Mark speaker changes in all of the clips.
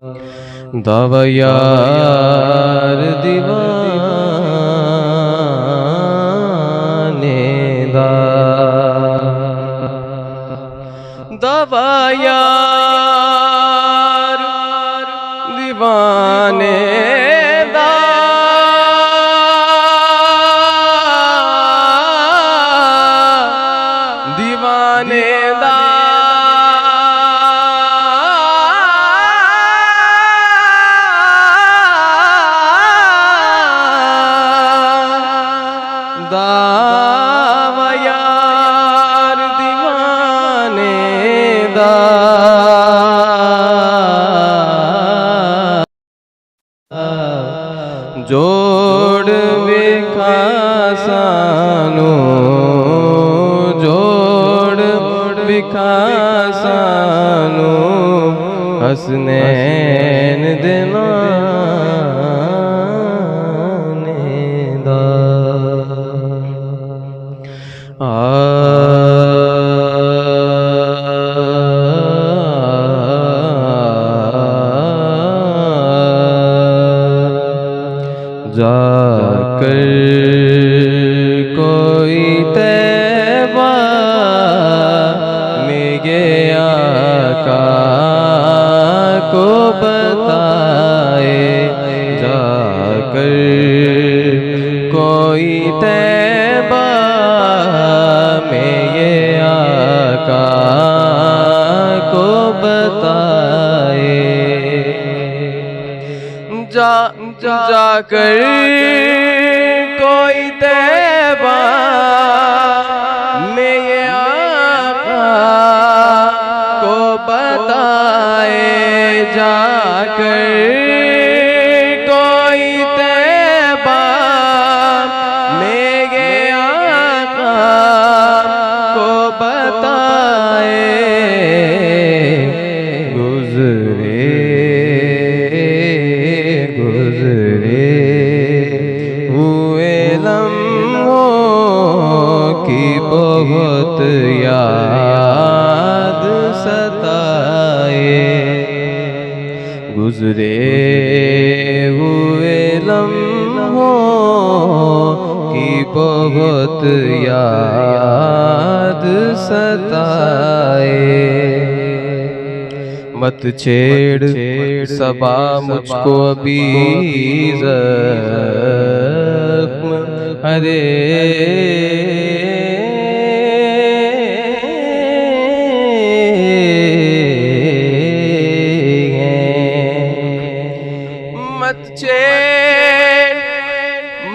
Speaker 1: दावा यार दीवाने दा, दावा यार दीवाने दा, दीवाने दा दावा यार दीवाने दा, जोड़ वेखा सानू, जोड़ वेखा सानू हसनैन दे नाने दा। जाकर कोई तैबा मेरे आका को बताए, जाकर कोई तैबा मेरे आका को बताए, जाकर कोई तैबा मेरे आका को बताए, जाकर कोई तैबा मेरे आका को बताए, गुजरे हुए लम्हों की बहुत याद सताए, गुजरे हुए लम्हों की बहुत याद सताए। मत छेड़ सबा मुझको अभी ज़ख्म हरे,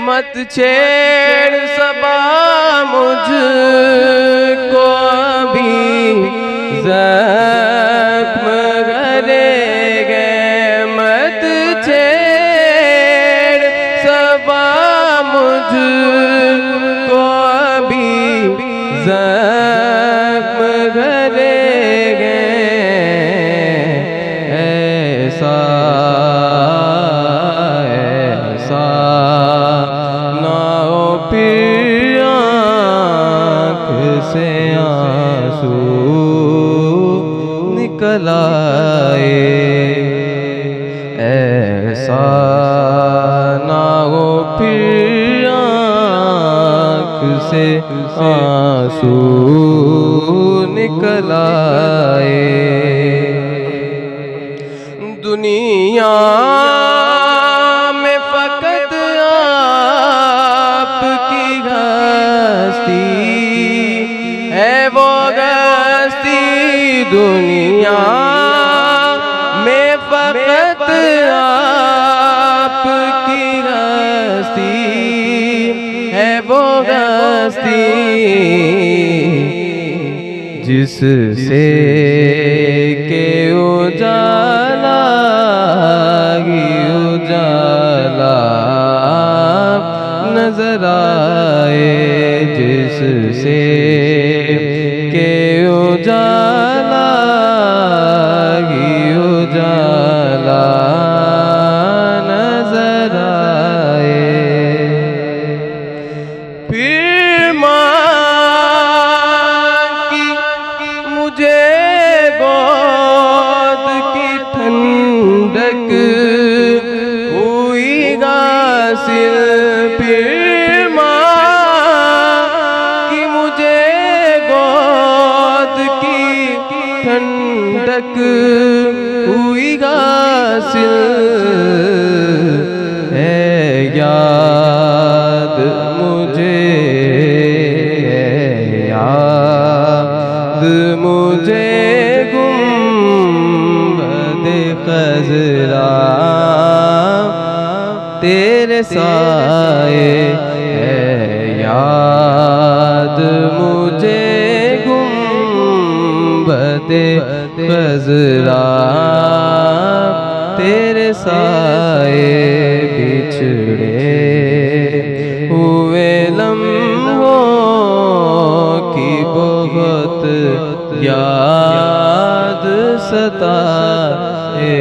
Speaker 1: मत छेड़ सबा मुझको अभी ज़ख्म करेंगे, मत छेड़ सबा मुझको अभी ज़ख्म करेंगे, ऐसा फिर आँख से आंसू निकल आए, ऐसा ना हो फिर आँख से आंसू निकल आए। दुनिया में फकत आपकी हस्ती है, वो हस्ती दुनिया में फकत आपकी हस्ती है, वो हस्ती जिससे के उजाला नजर आए, जिससे के उजाला नजर आए। फिर माँ की मुझे गोद की ठंड गासिल पीर माँ की मुझे गोद की ठंडक हुई गासिल है याद मुझे, है याद मुझे गुंबद खज़रा तेरे साए है याद मुझे गुंबद खज़रा तेरे साए बिछड़े हुए लम्हों की बहुत याद सताए